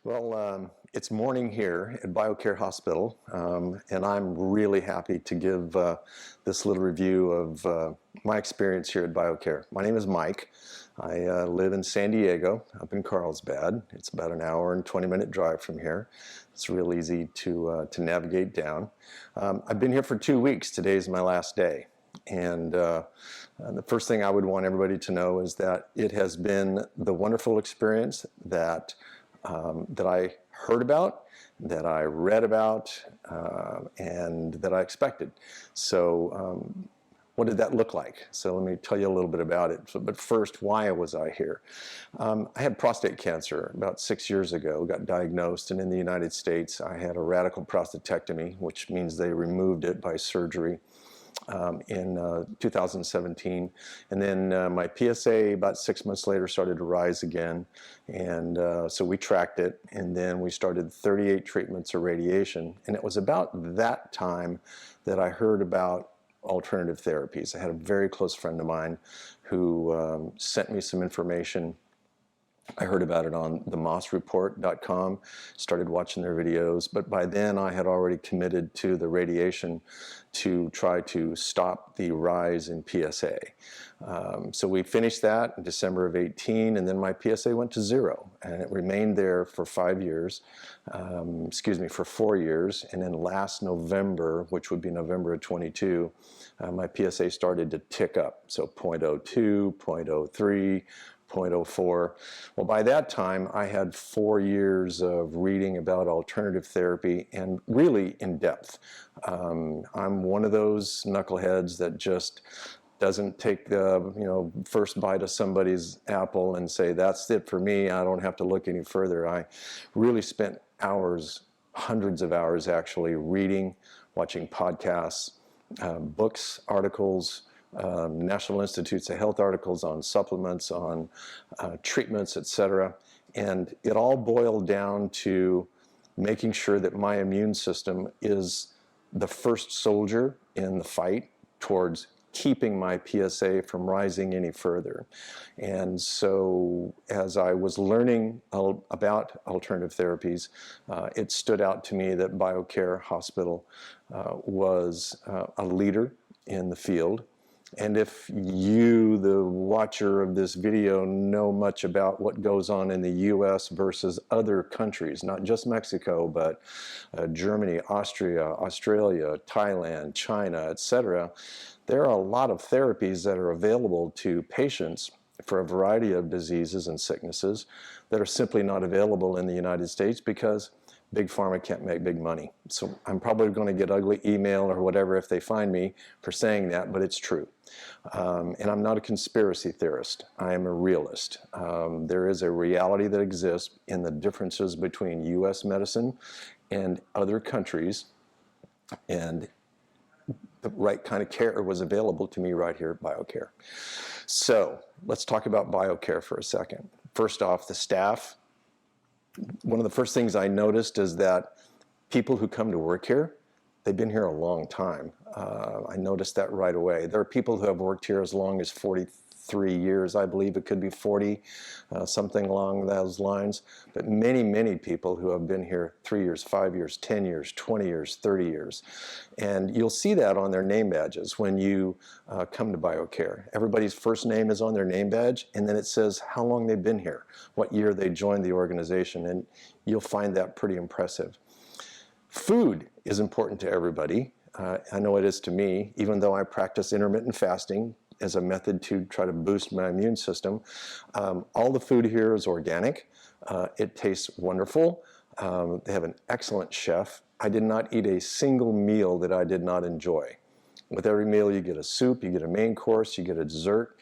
It's morning here at BioCare Hospital, and I'm really happy to give this little review of my experience here at BioCare. My name is Mike. I live in San Diego, up in Carlsbad. It's about an hour and 20-minute drive from here. It's real easy to navigate down. I've been here for 2 weeks. Today is my last day. And the first thing I would want everybody to know is that it has been the wonderful experience that I heard about, that I read about, and that I expected. So what did that look like? So let me tell you a little bit about it. But first, why was I here? I had prostate cancer about 6 years ago, got diagnosed, and in the United States I had a radical prostatectomy, which means they removed it by surgery. In 2017, and then my PSA about 6 months later started to rise again, and so we tracked it, and then we started 38 treatments of radiation, and it was about that time that I heard about alternative therapies. I had a very close friend of mine who sent me some information. I heard about it on themossreport.com, started watching their videos, but by then I had already committed to the radiation to try to stop the rise in PSA. So we finished that in December of 18, and then my PSA went to 0, and it remained there for 5 years, for 4 years, and then last November, which would be November of 22, my PSA started to tick up, so 0.02, 0.03, 0.04. Well, by that time, I had 4 years of reading about alternative therapy, and really in depth. I'm one of those knuckleheads that just doesn't take the first bite of somebody's apple and say, that's it for me, I don't have to look any further. I really spent hours, hundreds of hours actually, reading, watching podcasts, books, articles, National Institutes of Health articles on supplements, on treatments, etc. And it all boiled down to making sure that my immune system is the first soldier in the fight towards keeping my PSA from rising any further. And so as I was learning about alternative therapies, it stood out to me that BioCare Hospital was a leader in the field. And if you, the watcher of this video, know much about what goes on in the US versus other countries, not just Mexico, but Germany, Austria, Australia, Thailand, China, etc., there are a lot of therapies that are available to patients for a variety of diseases and sicknesses that are simply not available in the United States because Big Pharma can't make big money. So I'm probably going to get ugly email or whatever if they find me for saying that, but it's true. And I'm not a conspiracy theorist. I am a realist. There is a reality that exists in the differences between U.S. medicine and other countries, and the right kind of care was available to me right here at BioCare. So let's talk about BioCare for a second. First off, the staff. One of the first things I noticed is that people who come to work here, they've been here a long time. I noticed that right away. There are people who have worked here as long as 43 years, I believe it could be 40, something along those lines. But many, many people who have been here 3 years, 5 years, 10 years, 20 years, 30 years. And you'll see that on their name badges when you come to BioCare. Everybody's first name is on their name badge, and then it says how long they've been here, what year they joined the organization, and you'll find that pretty impressive. Food is important to everybody. I know it is to me, even though I practice intermittent fasting as a method to try to boost my immune system. All the food here is organic. It tastes wonderful. They have an excellent chef. I did not eat a single meal that I did not enjoy. With every meal you get a soup, you get a main course, you get a dessert.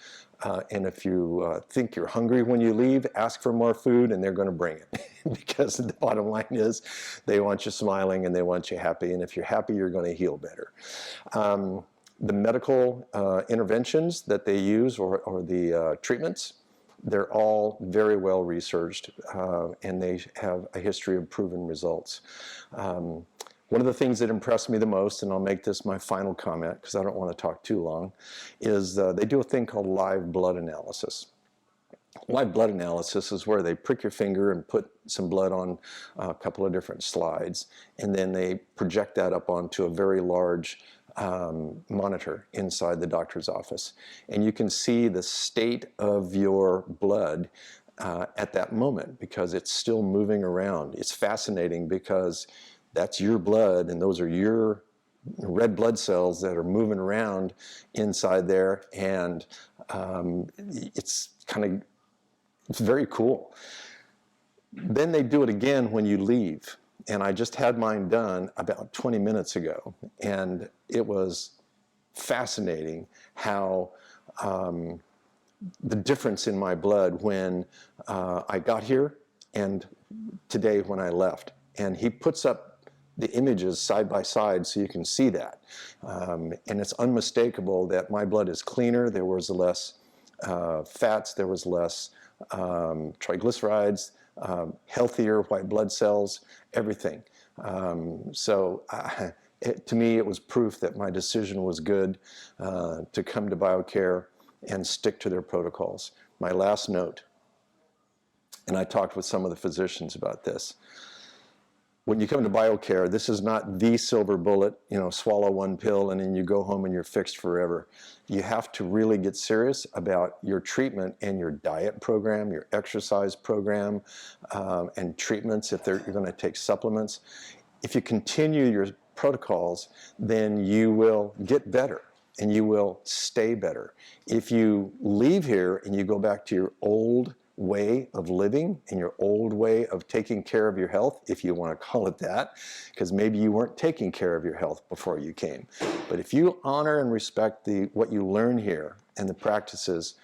And if you think you're hungry when you leave, ask for more food and they're going to bring it. Because the bottom line is they want you smiling and they want you happy. And if you're happy, you're going to heal better. The medical interventions that they use or the treatments, they're all very well researched and they have a history of proven results. One of the things that impressed me the most, and I'll make this my final comment because I don't want to talk too long, is they do a thing called live blood analysis. Live blood analysis is where they prick your finger and put some blood on a couple of different slides, and then they project that up onto a very large monitor inside the doctor's office. And you can see the state of your blood at that moment because it's still moving around. It's fascinating because that's your blood, and those are your red blood cells that are moving around inside there, and it's very cool. Then they do it again when you leave. And I just had mine done about 20 minutes ago. And it was fascinating how the difference in my blood when I got here and today when I left. And he puts up the images side by side so you can see that. And it's unmistakable that my blood is cleaner. There was less fats, there was less triglycerides, healthier white blood cells, everything. To me, it was proof that my decision was good to come to BioCare and stick to their protocols. My last note, and I talked with some of the physicians about this. When you come to BioCare, this is not the silver bullet, swallow one pill and then you go home and you're fixed forever. You have to really get serious about your treatment and your diet program, your exercise program, and treatments if you're going to take supplements. If you continue your protocols, then you will get better and you will stay better. If you leave here and you go back to your old way of living and your old way of taking care of your health, if you want to call it that, because maybe you weren't taking care of your health before you came. But if you honor and respect what you learn here and the practices,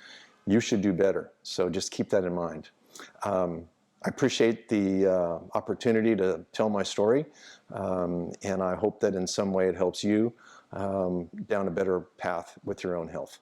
you should do better. So just keep that in mind. I appreciate the opportunity to tell my story, and I hope that in some way it helps you down a better path with your own health.